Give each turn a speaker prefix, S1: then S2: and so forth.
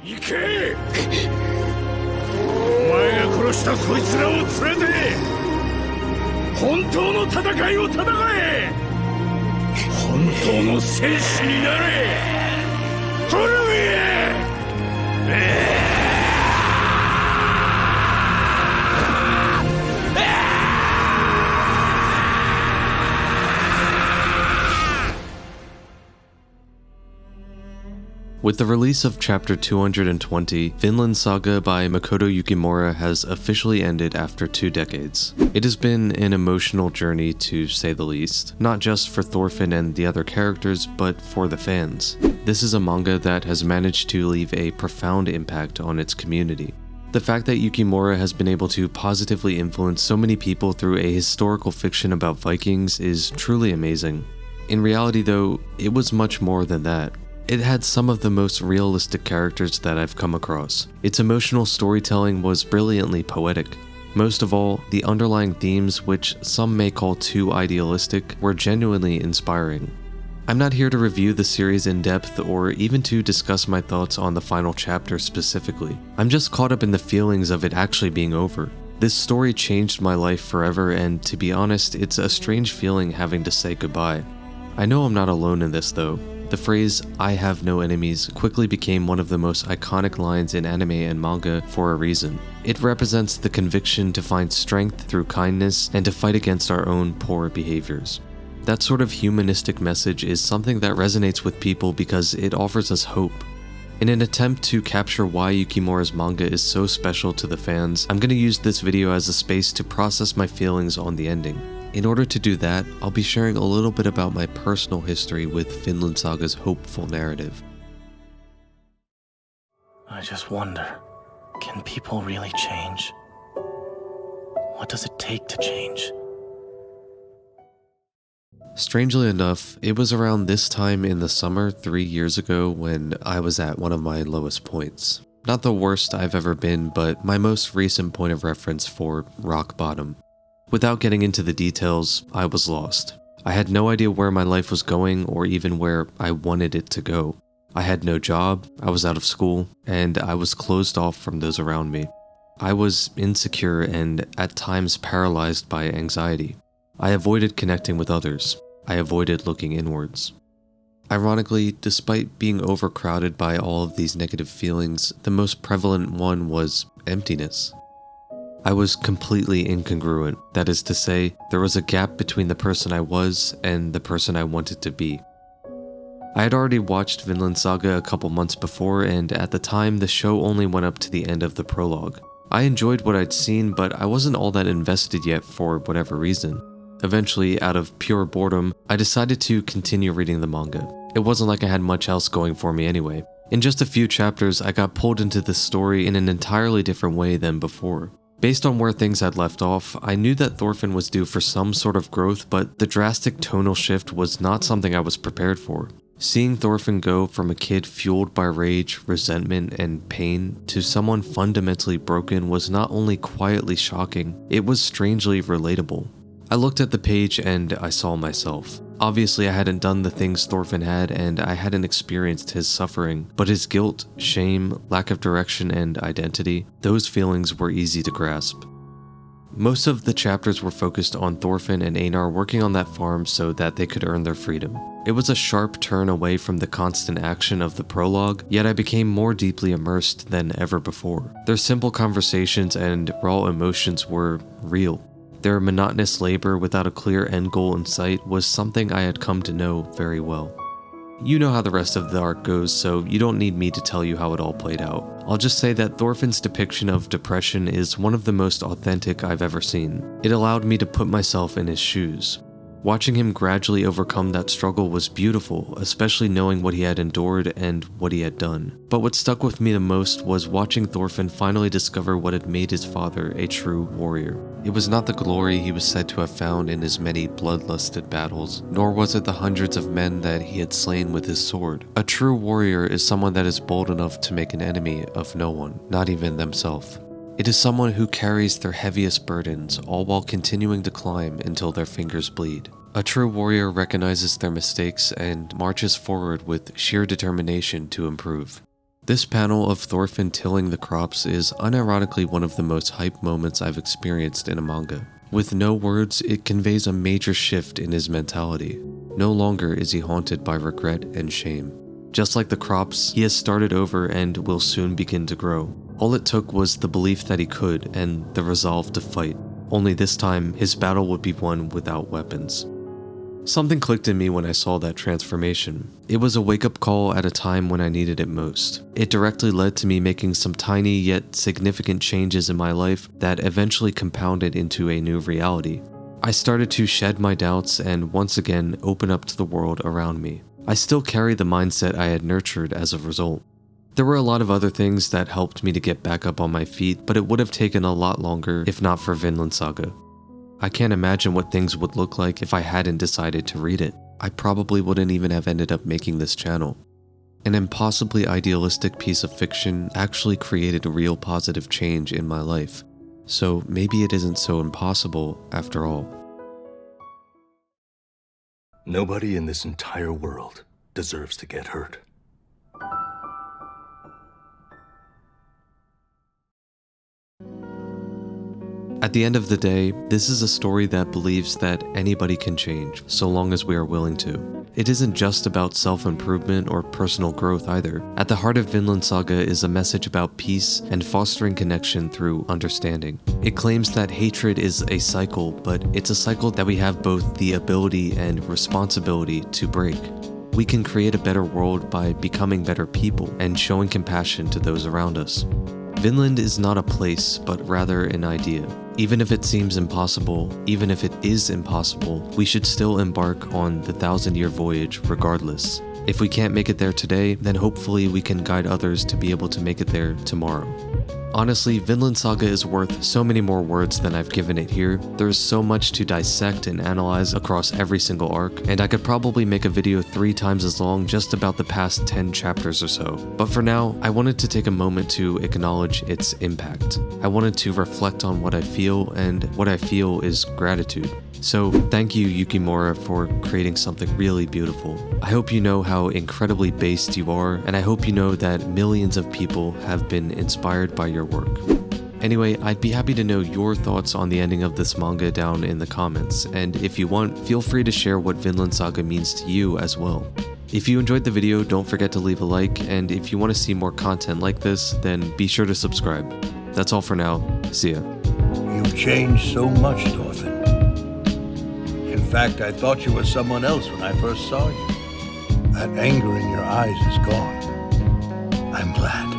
S1: 行け。お前が殺したそいつらを連れて本当の戦いを戦え。本当の戦士になれ。トルミエ。
S2: With the release of Chapter 220, Vinland Saga by Makoto Yukimura has officially ended after 2 decades. It has been an emotional journey to say the least, not just for Thorfinn and the other characters, but for the fans. This is a manga that has managed to leave a profound impact on its community. The fact that Yukimura has been able to positively influence so many people through a historical fiction about Vikings is truly amazing. In reality though, it was much more than that. It had some of the most realistic characters that I've come across. Its emotional storytelling was brilliantly poetic. Most of all, the underlying themes, which some may call too idealistic, were genuinely inspiring. I'm not here to review the series in depth or even to discuss my thoughts on the final chapter specifically. I'm just caught up in the feelings of it actually being over. This story changed my life forever, and to be honest, it's a strange feeling having to say goodbye. I know I'm not alone in this though. The phrase, "I have no enemies," quickly became one of the most iconic lines in anime and manga for a reason. It represents the conviction to find strength through kindness and to fight against our own poor behaviors. That sort of humanistic message is something that resonates with people because it offers us hope. In an attempt to capture why Yukimura's manga is so special to the fans, I'm going to use this video as a space to process my feelings on the ending. In order to do that, I'll be sharing a little bit about my personal history with Vinland Saga's hopeful narrative.
S3: I just wonder, can people really change? What does it take to change?
S2: Strangely enough, it was around this time in the summer 3 years ago when I was at one of my lowest points. Not the worst I've ever been, but my most recent point of reference for rock bottom. Without getting into the details, I was lost. I had no idea where my life was going or even where I wanted it to go. I had no job, I was out of school, and I was closed off from those around me. I was insecure and at times paralyzed by anxiety. I avoided connecting with others. I avoided looking inwards. Ironically, despite being overcrowded by all of these negative feelings, the most prevalent one was emptiness. I was completely incongruent. That is to say, there was a gap between the person I was and the person I wanted to be. I had already watched Vinland Saga a couple months before, and at the time, the show only went up to the end of the prologue. I enjoyed what I'd seen, but I wasn't all that invested yet for whatever reason. Eventually, out of pure boredom, I decided to continue reading the manga. It wasn't like I had much else going for me anyway. In just a few chapters, I got pulled into this story in an entirely different way than before. Based on where things had left off, I knew that Thorfinn was due for some sort of growth, but the drastic tonal shift was not something I was prepared for. Seeing Thorfinn go from a kid fueled by rage, resentment, and pain to someone fundamentally broken was not only quietly shocking, it was strangely relatable. I looked at the page and I saw myself. Obviously, I hadn't done the things Thorfinn had, and I hadn't experienced his suffering, but his guilt, shame, lack of direction, and identity, those feelings were easy to grasp. Most of the chapters were focused on Thorfinn and Einar working on that farm so that they could earn their freedom. It was a sharp turn away from the constant action of the prologue, yet I became more deeply immersed than ever before. Their simple conversations and raw emotions were real. Their monotonous labor without a clear end goal in sight was something I had come to know very well. You know how the rest of the arc goes, so you don't need me to tell you how it all played out. I'll just say that Thorfinn's depiction of depression is one of the most authentic I've ever seen. It allowed me to put myself in his shoes. Watching him gradually overcome that struggle was beautiful, especially knowing what he had endured and what he had done. But what stuck with me the most was watching Thorfinn finally discover what had made his father a true warrior. It was not the glory he was said to have found in his many bloodlusted battles, nor was it the hundreds of men that he had slain with his sword. A true warrior is someone that is bold enough to make an enemy of no one, not even themselves. It is someone who carries their heaviest burdens, all while continuing to climb until their fingers bleed. A true warrior recognizes their mistakes and marches forward with sheer determination to improve. This panel of Thorfinn tilling the crops is unironically one of the most hype moments I've experienced in a manga. With no words, it conveys a major shift in his mentality. No longer is he haunted by regret and shame. Just like the crops, he has started over and will soon begin to grow. All it took was the belief that he could and the resolve to fight. Only this time, his battle would be won without weapons. Something clicked in me when I saw that transformation. It was a wake-up call at a time when I needed it most. It directly led to me making some tiny yet significant changes in my life that eventually compounded into a new reality. I started to shed my doubts and once again open up to the world around me. I still carry the mindset I had nurtured as a result. There were a lot of other things that helped me to get back up on my feet, but it would have taken a lot longer if not for Vinland Saga. I can't imagine what things would look like if I hadn't decided to read it. I probably wouldn't even have ended up making this channel. An impossibly idealistic piece of fiction actually created a real positive change in my life. So maybe it isn't so impossible after all.
S4: Nobody in this entire world deserves to get hurt.
S2: At the end of the day, this is a story that believes that anybody can change, so long as we are willing to. It isn't just about self-improvement or personal growth either. At the heart of Vinland Saga is a message about peace and fostering connection through understanding. It claims that hatred is a cycle, but it's a cycle that we have both the ability and responsibility to break. We can create a better world by becoming better people and showing compassion to those around us. Vinland is not a place, but rather an idea. Even if it seems impossible, even if it is impossible, we should still embark on the 1,000-year voyage regardless. If we can't make it there today, then hopefully we can guide others to be able to make it there tomorrow. Honestly, Vinland Saga is worth so many more words than I've given it here. There's so much to dissect and analyze across every single arc, and I could probably make a video 3 times as long just about the past 10 chapters or so. But for now, I wanted to take a moment to acknowledge its impact. I wanted to reflect on what I feel, and what I feel is gratitude. So thank you, Yukimura, for creating something really beautiful. I hope you know how incredibly based you are, and I hope you know that millions of people have been inspired by your work. Anyway, I'd be happy to know your thoughts on the ending of this manga down in the comments, and if you want, feel free to share what Vinland Saga means to you as well. If you enjoyed the video, don't forget to leave a like, and if you want to see more content like this, then be sure to subscribe. That's all for now. See ya.
S5: You've changed so much, Thorfinn. In fact, I thought you were someone else when I first saw you. That anger in your eyes is gone. I'm glad.